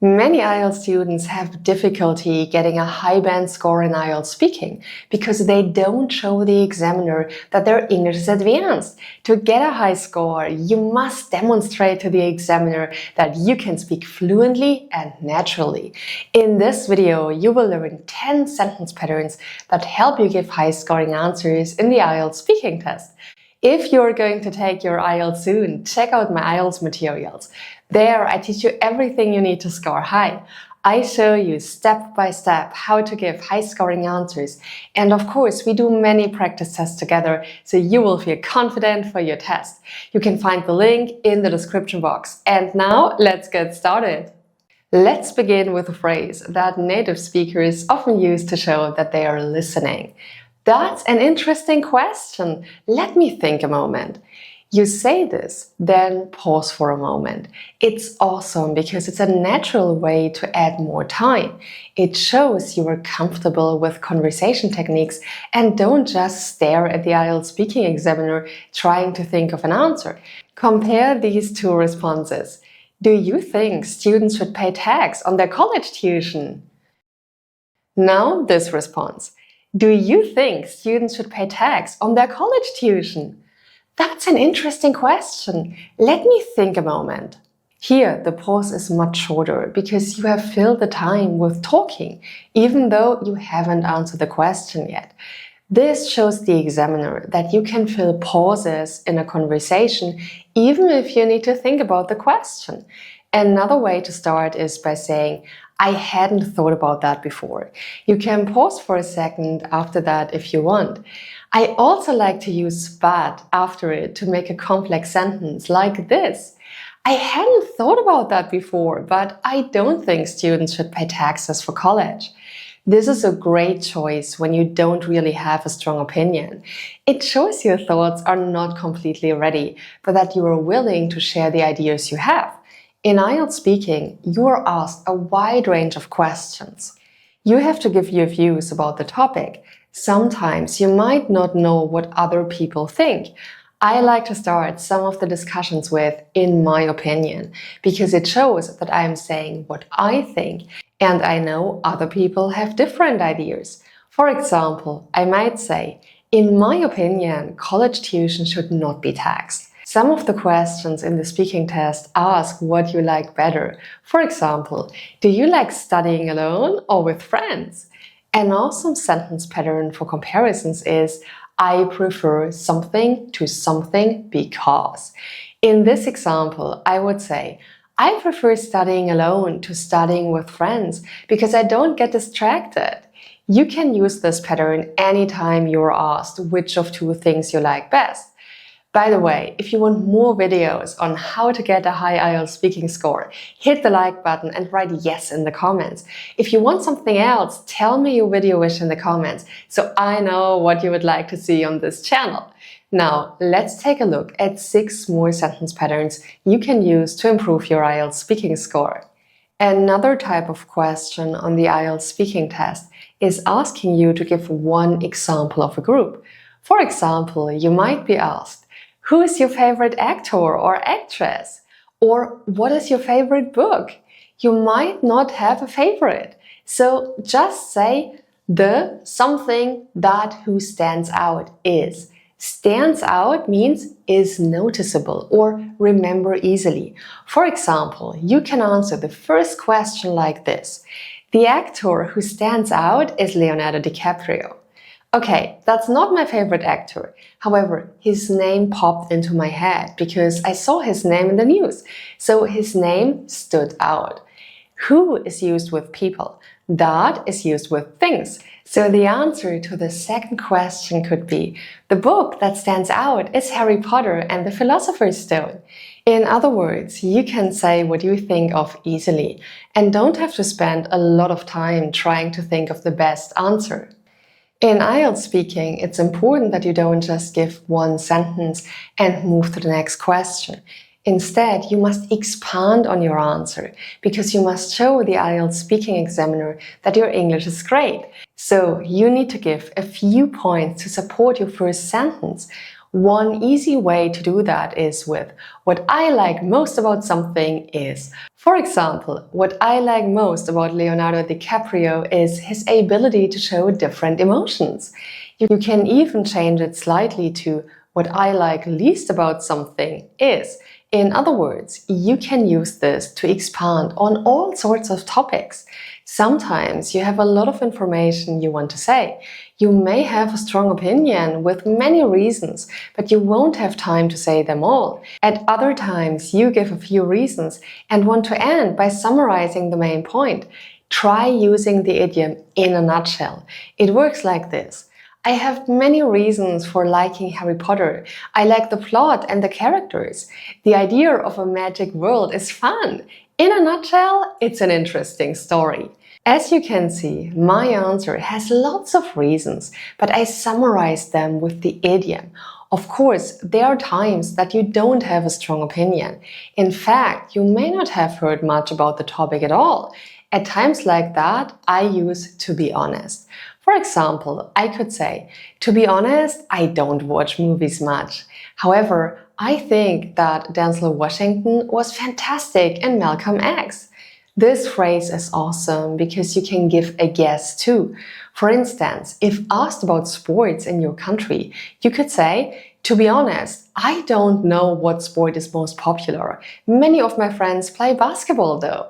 Many IELTS students have difficulty getting a high band score in IELTS speaking because they don't show the examiner that their English is advanced. To get a high score, you must demonstrate to the examiner that you can speak fluently and naturally. In this video, you will learn 10 sentence patterns that help you give high-scoring answers in the IELTS speaking test. If you're going to take your IELTS soon, check out my IELTS materials. There, I teach you everything you need to score high. I show you step by step how to give high-scoring answers. And of course, we do many practice tests together, so you will feel confident for your test. You can find the link in the description box. And now, let's get started. Let's begin with a phrase that native speakers often use to show that they are listening. That's an interesting question. Let me think a moment. You say this, then pause for a moment. It's awesome because it's a natural way to add more time. It shows you are comfortable with conversation techniques and don't just stare at the IELTS speaking examiner trying to think of an answer. Compare these two responses. Do you think students should pay tax on their college tuition? Now this response. Do you think students should pay tax on their college tuition? That's an interesting question. Let me think a moment. Here, the pause is much shorter because you have filled the time with talking, even though you haven't answered the question yet. This shows the examiner that you can fill pauses in a conversation, even if you need to think about the question. Another way to start is by saying, I hadn't thought about that before. You can pause for a second after that if you want. I also like to use but after it to make a complex sentence like this. I hadn't thought about that before, but I don't think students should pay taxes for college. This is a great choice when you don't really have a strong opinion. It shows your thoughts are not completely ready, but that you are willing to share the ideas you have. In IELTS speaking, you are asked a wide range of questions. You have to give your views about the topic. Sometimes you might not know what other people think. I like to start some of the discussions with, in my opinion, because it shows that I am saying what I think, and I know other people have different ideas. For example, I might say, in my opinion, college tuition should not be taxed. Some of the questions in the speaking test ask what you like better. For example, do you like studying alone or with friends? An awesome sentence pattern for comparisons is, I prefer something to something because. In this example, I would say, I prefer studying alone to studying with friends because I don't get distracted. You can use this pattern anytime you're asked which of two things you like best. By the way, if you want more videos on how to get a high IELTS speaking score, hit the like button and write yes in the comments. If you want something else, tell me your video wish in the comments so I know what you would like to see on this channel. Now, let's take a look at 6 more sentence patterns you can use to improve your IELTS speaking score. Another type of question on the IELTS speaking test is asking you to give one example of a group. For example, you might be asked, who is your favorite actor or actress? Or what is your favorite book? You might not have a favorite. So just say the something that who stands out is. Stands out means is noticeable or remember easily. For example, you can answer the first question like this. The actor who stands out is Leonardo DiCaprio. Okay, that's not my favorite actor. However, his name popped into my head because I saw his name in the news. So his name stood out. Who is used with people. That is used with things. So the answer to the second question could be, the book that stands out is Harry Potter and the Philosopher's Stone. In other words, you can say what you think of easily and don't have to spend a lot of time trying to think of the best answer. In IELTS speaking, it's important that you don't just give one sentence and move to the next question. Instead, you must expand on your answer because you must show the IELTS speaking examiner that your English is great. So you need to give a few points to support your first sentence. One easy way to do that is with what I like most about something is. For example, what I like most about Leonardo DiCaprio is his ability to show different emotions. You can even change it slightly to what I like least about something is. In other words, you can use this to expand on all sorts of topics. Sometimes you have a lot of information you want to say. You may have a strong opinion with many reasons, but you won't have time to say them all. At other times, you give a few reasons and want to end by summarizing the main point. Try using the idiom in a nutshell. It works like this. I have many reasons for liking Harry Potter. I like the plot and the characters. The idea of a magic world is fun. In a nutshell, it's an interesting story. As you can see, my answer has lots of reasons, but I summarize them with the idiom. Of course, there are times that you don't have a strong opinion. In fact, you may not have heard much about the topic at all. At times like that, I use to be honest. For example, I could say, to be honest, I don't watch movies much. However, I think that Denzel Washington was fantastic in Malcolm X. This phrase is awesome because you can give a guess too. For instance, if asked about sports in your country, you could say, to be honest, I don't know what sport is most popular. Many of my friends play basketball though.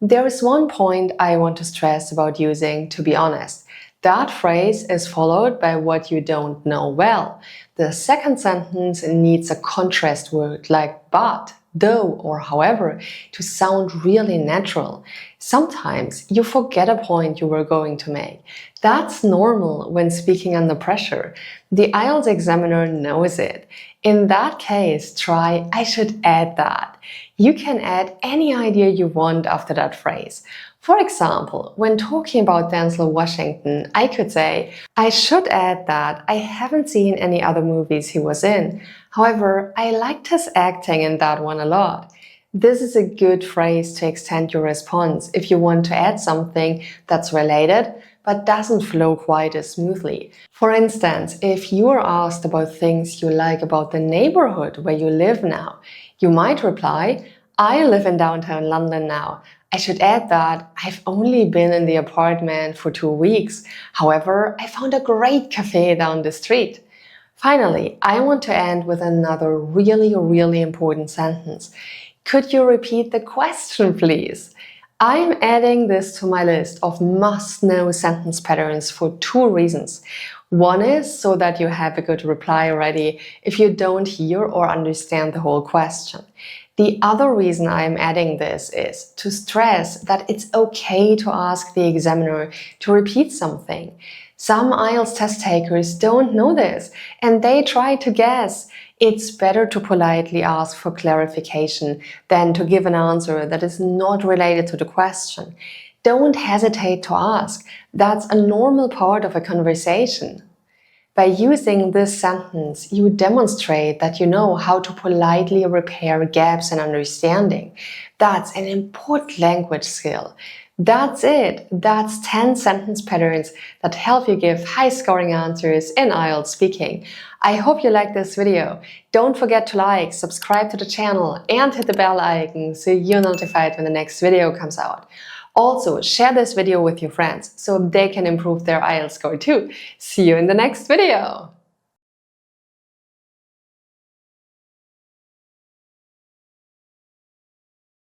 There is one point I want to stress about using to be honest. That phrase is followed by what you don't know well. The second sentence needs a contrast word like but, though, or however to sound really natural. Sometimes you forget a point you were going to make. That's normal when speaking under pressure. The IELTS examiner knows it. In that case, try I should add that. You can add any idea you want after that phrase. For example, when talking about Denzel Washington, I could say, I should add that I haven't seen any other movies he was in. However, I liked his acting in that one a lot. This is a good phrase to extend your response if you want to add something that's related but doesn't flow quite as smoothly. For instance, if you are asked about things you like about the neighborhood where you live now, you might reply, I live in downtown London now. I should add that I've only been in the apartment for 2 weeks. However, I found a great cafe down the street. Finally, I want to end with another really important sentence. Could you repeat the question, please? I'm adding this to my list of must-know sentence patterns for 2 reasons. One is so that you have a good reply ready if you don't hear or understand the whole question. The other reason I'm adding this is to stress that it's okay to ask the examiner to repeat something. Some IELTS test takers don't know this and they try to guess. It's better to politely ask for clarification than to give an answer that is not related to the question. Don't hesitate to ask. That's a normal part of a conversation. By using this sentence, you demonstrate that you know how to politely repair gaps in understanding. That's an important language skill. That's it. That's 10 sentence patterns that help you give high-scoring answers in IELTS speaking. I hope you liked this video. Don't forget to like, subscribe to the channel, and hit the bell icon so you're notified when the next video comes out. Also, share this video with your friends so they can improve their IELTS score too. See you in the next video!